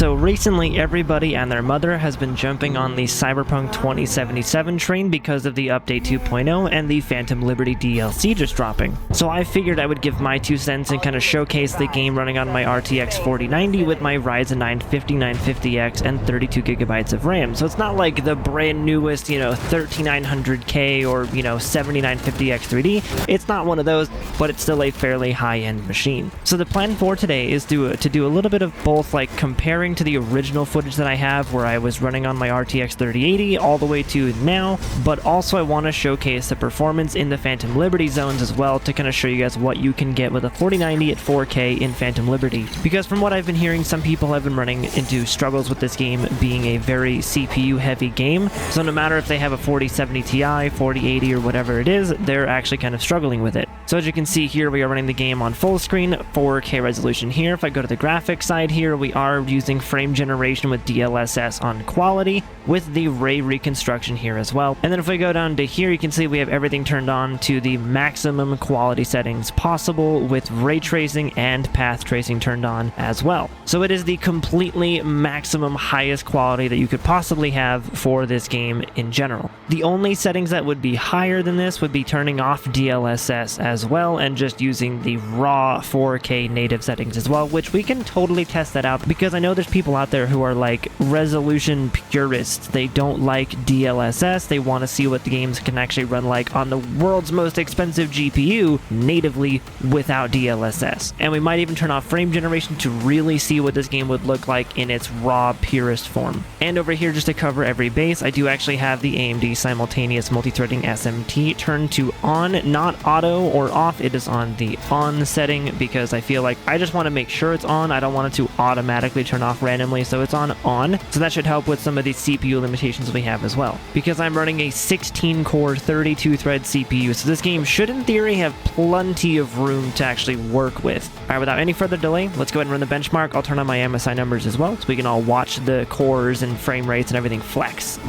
So recently, everybody and their mother has been jumping on the Cyberpunk 2077 train because of the update 2.0 and the Phantom Liberty DLC just dropping. So I figured I would give my 2 cents and kind of showcase the game running on my RTX 4090 with my Ryzen 9 5950X and 32GB of RAM. So it's not like the brand newest, 3900K or, 7950X 3D. It's not one of those, but it's still a fairly high-end machine. So the plan for today is to do a little bit of both, like comparing to the original footage that I have where I was running on my RTX 3080 all the way to now, but also I want to showcase the performance in the Phantom Liberty zones as well to kind of show you guys what you can get with a 4090 at 4K in Phantom Liberty. Because from what I've been hearing, some people have been running into struggles with this game being a very CPU heavy game, so no matter if they have a 4070 Ti, 4080 or whatever it is, they're actually kind of struggling with it. So as you can see here, we are running the game on full screen, 4K resolution here. If I go to the graphics side here, we are using frame generation with DLSS on quality with the ray reconstruction here as well. And then if we go down to here, you can see we have everything turned on to the maximum quality settings possible with ray tracing and path tracing turned on as well. So it is the completely maximum highest quality that you could possibly have for this game in general. The only settings that would be higher than this would be turning off DLSS as well and just using the raw 4K native settings as well, which we can totally test that out because I know there's people out there who are like resolution purists. They don't like DLSS. They want to see what the games can actually run like on the world's most expensive GPU natively without DLSS. And we might even turn off frame generation to really see what this game would look like in its raw purist form. And over here, just to cover every base, I do actually have the AMD simultaneous multi-threading SMT turned to on, not auto or off. It is on the on setting because I feel like I just want to make sure it's on. I don't want it to automatically turn off randomly, so it's on. So that should help with some of the CPU limitations we have as well. Because I'm running a 16-core 32-thread CPU, so this game should in theory have plenty of room to actually work with. Alright, without any further delay, let's go ahead and run the benchmark. I'll turn on my MSI numbers as well so we can all watch the cores and frame rates and everything flex.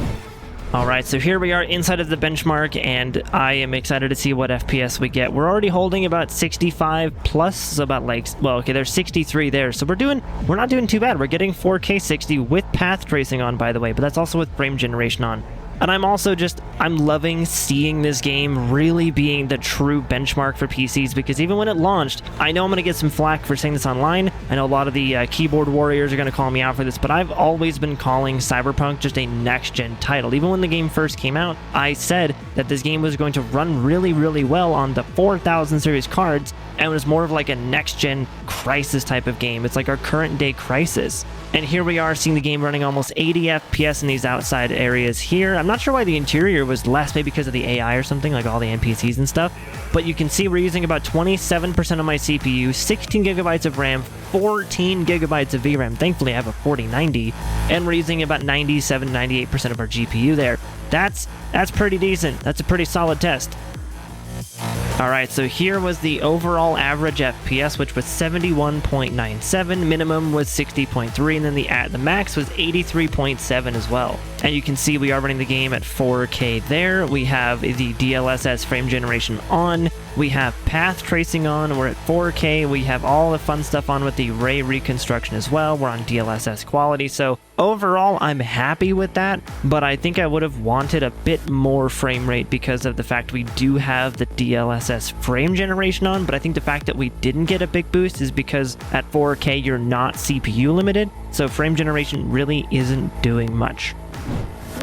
Alright, so here we are inside of the benchmark, and I am excited to see what FPS we get. We're already holding about 65 plus, so about like, well, okay, there's 63 there, so we're not doing too bad. We're getting 4K 60 with path tracing on, by the way, but that's also with frame generation on. And I'm loving seeing this game really being the true benchmark for PCs, because even when it launched, I know I'm going to get some flack for saying this online. I know a lot of the keyboard warriors are going to call me out for this, but I've always been calling Cyberpunk just a next-gen title. Even when the game first came out, I said that this game was going to run really, really well on the 4000 series cards, and it was more of like a next-gen Crisis type of game. It's like our current-day Crisis. And here we are seeing the game running almost 80 FPS in these outside areas here. I'm not sure why the interior was less, maybe because of the AI or something, like all the NPCs and stuff. But you can see we're using about 27% of my CPU, 16 gigabytes of RAM, 14 gigabytes of VRAM. Thankfully, I have a 4090, and we're using about 97-98% of our GPU there. That's pretty decent. That's a pretty solid test. Alright, so here was the overall average FPS, which was 71.97, minimum was 60.3, and then the max was 83.7 as well. And you can see we are running the game at 4K there. We have the DLSS frame generation on. We have path tracing on. We're at 4K. We have all the fun stuff on with the ray reconstruction as well. We're on DLSS quality. So overall, I'm happy with that, but I think I would have wanted a bit more frame rate because of the fact we do have the DLSS frame generation on. But I think the fact that we didn't get a big boost is because at 4K, you're not CPU limited. So frame generation really isn't doing much.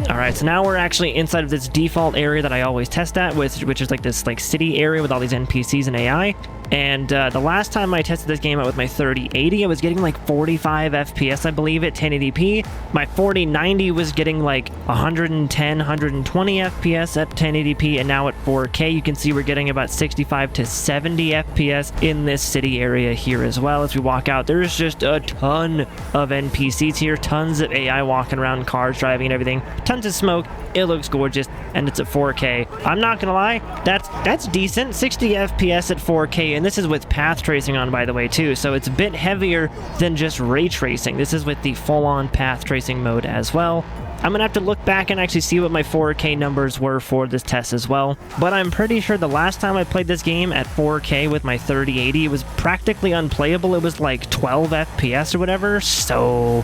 Alright, so now we're actually inside of this default area that I always test at, which is like this city area with all these NPCs and AI. And the last time I tested this game out with my 3080, I was getting like 45 FPS, I believe, at 1080p. My 4090 was getting like 110, 120 FPS at 1080p, and now at 4K, you can see we're getting about 65 to 70 FPS in this city area here as well. As we walk out, there's just a ton of NPCs here, tons of AI walking around, cars driving and everything, tons of smoke. It looks gorgeous. and it's at 4K. I'm not gonna lie, that's decent. 60 FPS at 4K, and this is with path tracing on, by the way, too, so it's a bit heavier than just ray tracing. This is with the full-on path tracing mode as well. I'm gonna have to look back and actually see what my 4K numbers were for this test as well. But I'm pretty sure the last time I played this game at 4K with my 3080, it was practically unplayable. It was like 12 FPS or whatever, so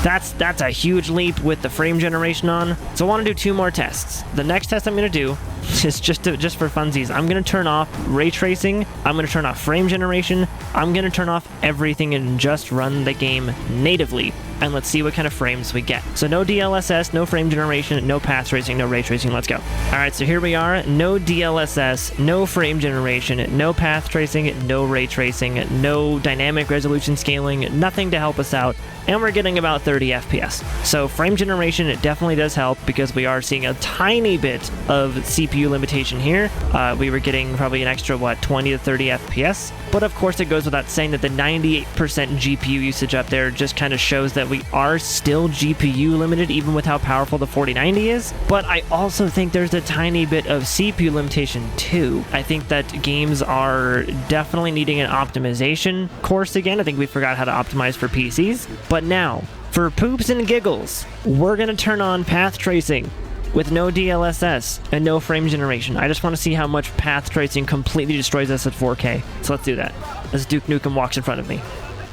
that's a huge leap with the frame generation on. So I want to do 2 more tests. The next test I'm gonna do is just for funsies. I'm gonna turn off ray tracing, I'm gonna turn off frame generation, I'm gonna turn off everything and just run the game natively. And let's see what kind of frames we get. So no DLSS, no frame generation, no path tracing, no ray tracing. Let's go. All right, so here we are. No DLSS, no frame generation, no path tracing, no ray tracing, no dynamic resolution scaling, nothing to help us out. And we're getting about 30 FPS. So frame generation, it definitely does help because we are seeing a tiny bit of CPU limitation here. We were getting probably an extra, 20 to 30 FPS. But of course, it goes without saying that the 98% GPU usage up there just kind of shows that we are still GPU limited, even with how powerful the 4090 is. But I also think there's a tiny bit of CPU limitation too. I think that games are definitely needing an optimization course again. I think we forgot how to optimize for PCs. But now, for poops and giggles, we're going to turn on path tracing with no DLSS and no frame generation. I just want to see how much path tracing completely destroys us at 4K. So let's do that. As Duke Nukem walks in front of me.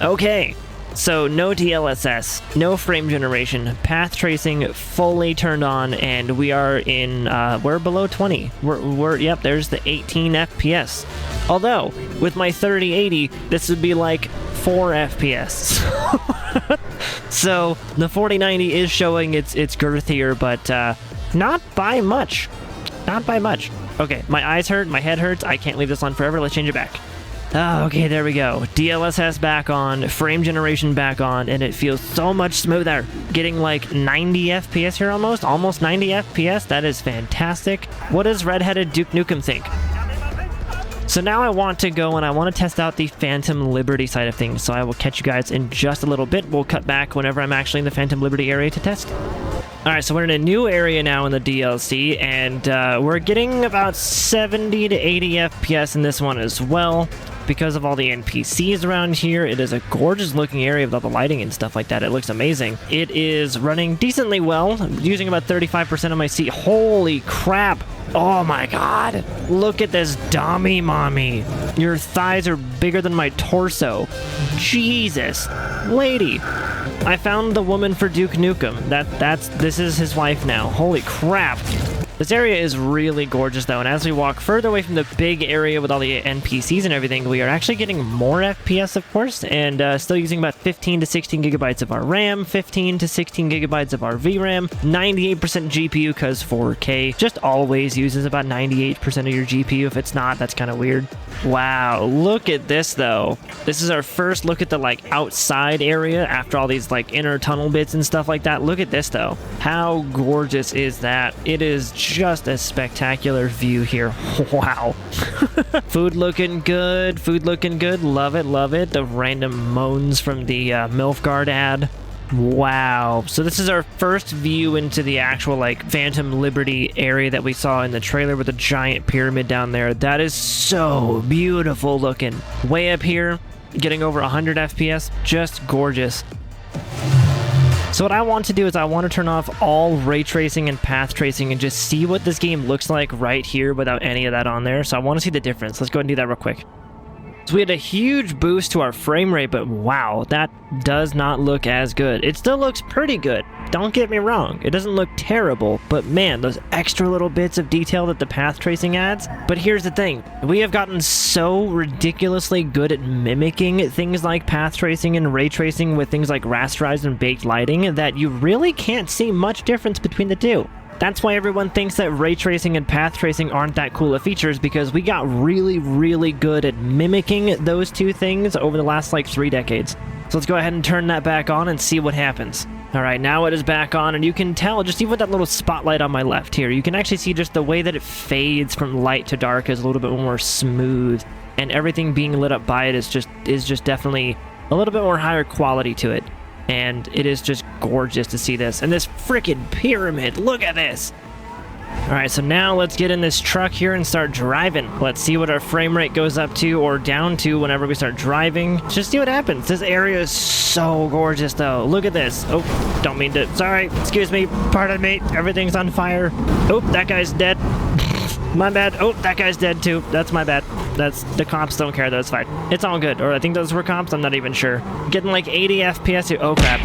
Okay, so no DLSS, no frame generation, path tracing fully turned on, and we are in, we're below 20. Yep, there's the 18 FPS. Although, with my 3080, this would be like 4 FPS. So, the 4090 is showing it's girthier, but, not by much. Not by much. Okay, my eyes hurt, my head hurts, I can't leave this on forever, let's change it back. Oh, okay, there we go. DLSS back on, frame generation back on, and it feels so much smoother. Getting like 90 FPS here almost 90 FPS, that is fantastic. What does redheaded Duke Nukem think? So now I want to go and I want to test out the Phantom Liberty side of things, so I will catch you guys in just a little bit. We'll cut back whenever I'm actually in the Phantom Liberty area to test. Alright, so we're in a new area now in the DLC, and we're getting about 70 to 80 FPS in this one as well. Because of all the NPCs around here, it is a gorgeous looking area with all the lighting and stuff like that. It looks amazing. It is running decently well. I'm using about 35% of my seat. Holy crap! Oh my god! Look at this dummy mommy. Your thighs are bigger than my torso. Jesus! Lady! I found the woman for Duke Nukem. This is his wife now. Holy crap! This area is really gorgeous though, and as we walk further away from the big area with all the NPCs and everything, we are actually getting more FPS, of course, and still using about 15 to 16 gigabytes of our RAM, 15 to 16 gigabytes of our VRAM, 98% GPU, because 4K just always uses about 98% of your GPU. If it's not, that's kind of weird. Wow, look at this though. This is our first look at the like outside area after all these like inner tunnel bits and stuff like that. Look at this though. How gorgeous is that? It is just a spectacular view here. Wow. Food looking good. Food looking good. Love it. Love it. The random moans from the Milfgard ad. Wow. So this is our first view into the actual like Phantom Liberty area that we saw in the trailer with a giant pyramid down there. That is so beautiful looking. Way up here, getting over 100 FPS. Just gorgeous. So what I want to do is I want to turn off all ray tracing and path tracing and just see what this game looks like right here without any of that on there. So I want to see the difference. Let's go ahead and do that real quick. So we had a huge boost to our frame rate, but wow, that does not look as good. It still looks pretty good. Don't get me wrong. It doesn't look terrible, but man, those extra little bits of detail that the path tracing adds. But here's the thing. We have gotten so ridiculously good at mimicking things like path tracing and ray tracing with things like rasterized and baked lighting that you really can't see much difference between the two. That's why everyone thinks that ray tracing and path tracing aren't that cool of features, because we got really, really good at mimicking those two things over the last like 3 decades. So let's go ahead and turn that back on and see what happens. Alright, now it is back on, and you can tell, just even with that little spotlight on my left here, you can actually see just the way that it fades from light to dark is a little bit more smooth, and everything being lit up by it is just definitely a little bit more higher quality to it. And it is just gorgeous to see this. And this freaking pyramid, look at this! Alright, so now let's get in this truck here and start driving. Let's see what our frame rate goes up to or down to whenever we start driving. Just see what happens. This area is so gorgeous though. Look at this. Oh, don't mean to. Sorry, excuse me, pardon me. Everything's on fire. Oh, that guy's dead. My bad. Oh, that guy's dead too. That's my bad. That's the cops don't care. That's fine. It's all good. Or I think those were cops. I'm not even sure. Getting like 80 FPS here. Oh crap.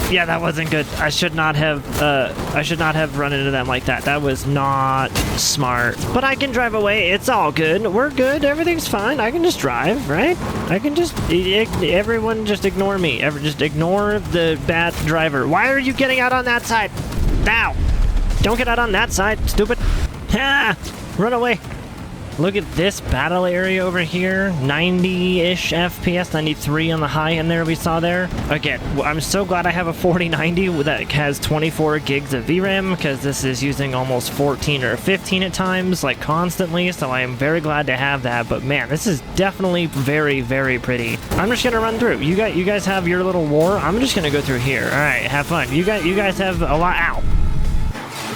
Yeah, that wasn't good. I should not have run into them like that. That was not smart. But I can drive away. It's all good. We're good. Everything's fine. I can just drive, right? I can just... Everyone just ignore me. Just ignore the bad driver. Why are you getting out on that side? Now! Don't get out on that side, stupid. Ah! Run away. Look at this battle area over here. 90-ish FPS, 93 on the high end there we saw there. Again, I'm so glad I have a 4090 that has 24 gigs of VRAM because this is using almost 14 or 15 at times, like constantly, so I am very glad to have that. But man, this is definitely very, very pretty. I'm just gonna run through. You guys have your little war. I'm just gonna go through here. All right, have fun. You guys have a lot. Ow.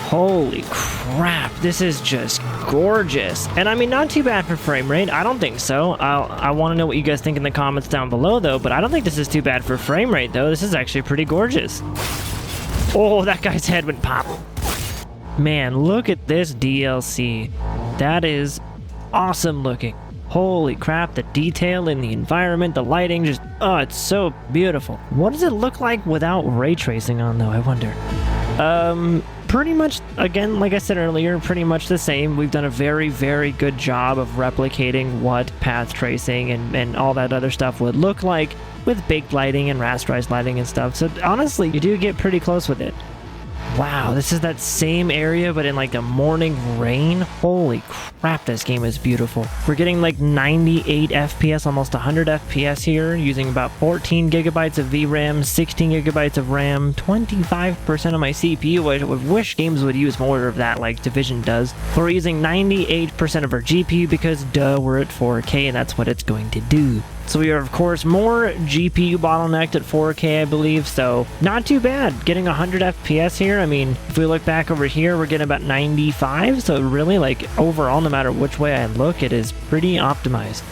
Holy crap, this is just gorgeous. And I mean, not too bad for frame rate. I don't think so. I want to know what you guys think in the comments down below, though, but I don't think this is too bad for frame rate, though. This is actually pretty gorgeous. Oh, that guy's head went pop. Man, look at this DLC. That is awesome looking. Holy crap, the detail in the environment, the lighting, just, oh, it's so beautiful. What does it look like without ray tracing on, though, I wonder? Pretty much, again, like I said earlier, pretty much the same. We've done a very, very good job of replicating what path tracing and all that other stuff would look like with baked lighting and rasterized lighting and stuff. So honestly, you do get pretty close with it. Wow, this is that same area, but in like the morning rain. Holy crap, this game is beautiful. We're getting like 98 FPS, almost 100 FPS here, using about 14 gigabytes of VRAM, 16 gigabytes of RAM, 25% of my CPU. I wish games would use more of that like Division does. But we're using 98% of our GPU because duh, we're at 4K and that's what it's going to do. So we are, of course, more GPU bottlenecked at 4K, I believe, so not too bad. Getting 100 FPS here, I mean, if we look back over here, we're getting about 95, so really, like, overall, no matter which way I look, it is pretty optimized.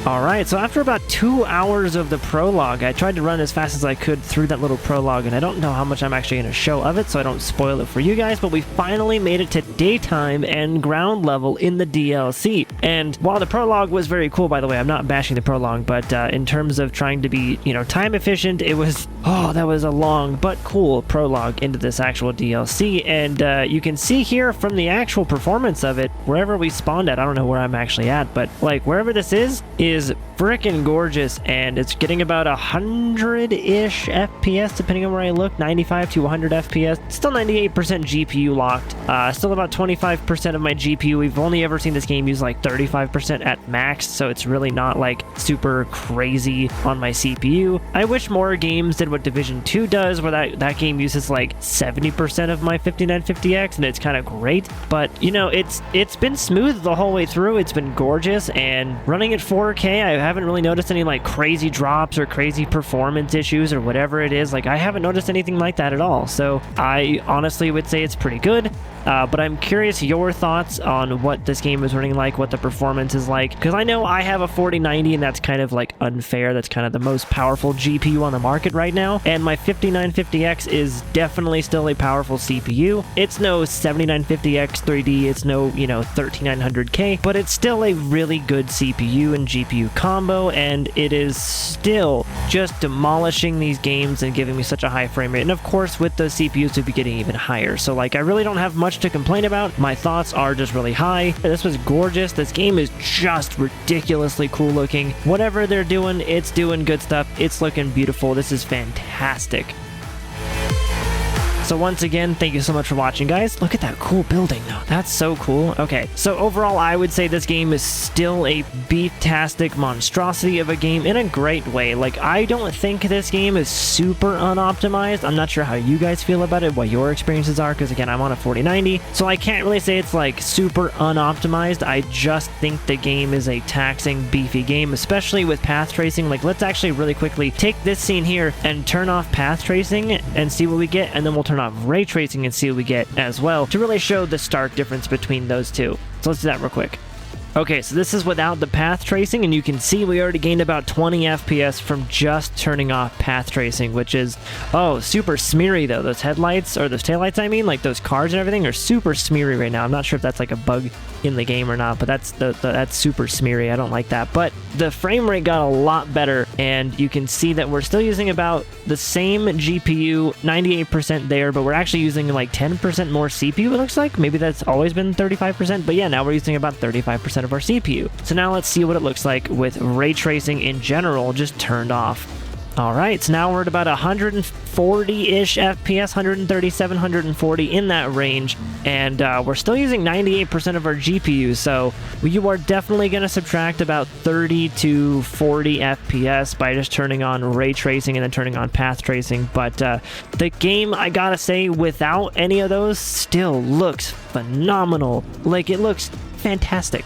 Alright, so after about 2 hours of the prologue, I tried to run as fast as I could through that little prologue, and I don't know how much I'm actually going to show of it, so I don't spoil it for you guys, but we finally made it to daytime and ground level in the DLC. And while the prologue was very cool, by the way, I'm not bashing the prologue, but in terms of trying to be, you know, time efficient, it was, oh, that was a long but cool prologue into this actual DLC, and you can see here from the actual performance of it, wherever we spawned at, I don't know where I'm actually at, but like wherever this is freaking gorgeous, and it's getting about 100-ish FPS depending on where I look, 95 to 100 FPS. Still 98% GPU locked. Still about 25% of my GPU. We've only ever seen this game use like 35% at max, so it's really not like super crazy on my CPU. I wish more games did what Division 2 does, where that game uses like 70% of my 5950X, and it's kind of great. But you know, it's been smooth the whole way through. It's been gorgeous, and running at 4K, I haven't really noticed any like crazy drops or crazy performance issues or whatever it is. Like, I haven't noticed anything like that at all. So I honestly would say it's pretty good. But I'm curious your thoughts on what this game is running like, what the performance is like, because I know I have a 4090 and that's kind of like unfair. That's kind of the most powerful GPU on the market right now, and my 5950X is definitely still a powerful CPU. It's no 7950X 3D, it's no, you know, 13900K, but it's still a really good CPU and GPU combo, and it is still just demolishing these games and giving me such a high frame rate. And of course, with the CPUs to be getting even higher. So like, I really don't have much to complain about. My thoughts are just really high. This was gorgeous. This game is just ridiculously cool looking. Whatever they're doing, it's doing good stuff. It's looking beautiful. This is fantastic. So once again, thank you so much for watching, guys. Look at that cool building, though. That's so cool. Okay, so overall, I would say this game is still a beef-tastic monstrosity of a game in a great way. Like, I don't think this game is super unoptimized. I'm not sure how you guys feel about it, what your experiences are, because again, I'm on a 4090, so I can't really say it's like super unoptimized. I just think the game is a taxing, beefy game, especially with path tracing. Like, let's actually really quickly take this scene here and turn off path tracing and see what we get, and then we'll turn turn off ray tracing and see what we get as well to really show the stark difference between those two. So let's do that real quick. Okay, so this is without the path tracing, and you can see we already gained about 20 FPS from just turning off path tracing, which is, oh, super smeary though. Those headlights, or those taillights I mean, like those cars and everything are super smeary right now. I'm not sure if that's like a bug in the game or not, but that's super smeary. I don't like that. But the frame rate got a lot better, and you can see that we're still using about the same GPU, 98% there, but we're actually using like 10% more CPU, it looks like. Maybe that's always been 35%, but yeah, now we're using about 35% of our CPU. So now let's see what it looks like with ray tracing in general just turned off. All right, so now we're at about 140-ish FPS, 137, 140 in that range, and we're still using 98% of our GPU, so you are definitely going to subtract about 30 to 40 FPS by just turning on ray tracing and then turning on path tracing, but the game, I gotta say, without any of those, still looks phenomenal. Like, it looks fantastic.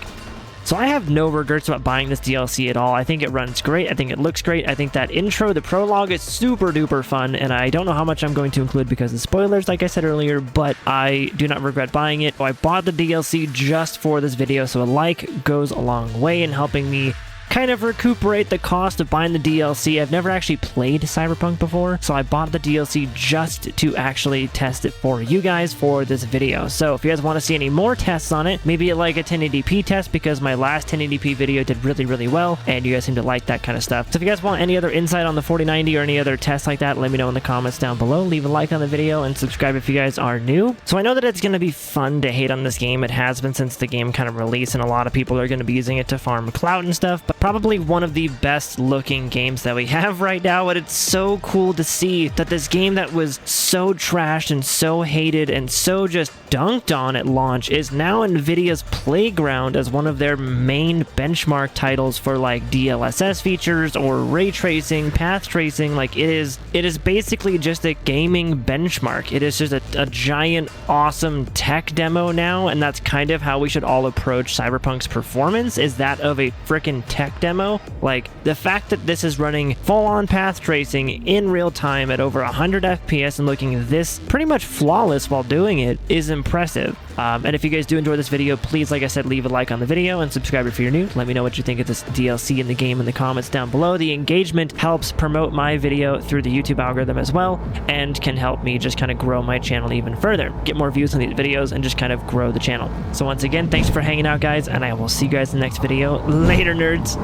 So I have no regrets about buying this DLC at all. I think it runs great. I think it looks great. I think that intro, the prologue, is super duper fun, and I don't know how much I'm going to include because of spoilers, like I said earlier, but I do not regret buying it. I bought the DLC just for this video, so a like goes a long way in helping me kind of recuperate the cost of buying the DLC. I've never actually played Cyberpunk before, so I bought the DLC just to actually test it for you guys for this video. So if you guys want to see any more tests on it, maybe like a 1080p test, because my last 1080p video did really well, and you guys seem to like that kind of stuff. So if you guys want any other insight on the 4090 or any other tests like that, let me know in the comments down below. Leave a like on the video and subscribe if you guys are new. So I know that it's going to be fun to hate on this game. It has been since the game kind of released, and a lot of people are going to be using it to farm clout and stuff, but probably one of the best looking games that we have right now, and it's so cool to see that this game that was so trashed and so hated and so just dunked on at launch is now NVIDIA's playground as one of their main benchmark titles for like DLSS features or ray tracing, path tracing. Like, it is basically just a gaming benchmark. It is just a giant awesome tech demo now, and that's kind of how we should all approach Cyberpunk's performance, is that of a freaking tech demo. Like, the fact that this is running full-on path tracing in real time at over 100 FPS and looking this pretty much flawless while doing it is impressive. And if you guys do enjoy this video, please, like I said, leave a like on the video and subscribe if you're new. Let me know what you think of this DLC in the game in the comments down below. The engagement helps promote my video through the YouTube algorithm as well, and can help me just kind of grow my channel even further, get more views on these videos, and just kind of grow the channel. So once again, thanks for hanging out, guys, and I will see you guys in the next video. Later, nerds!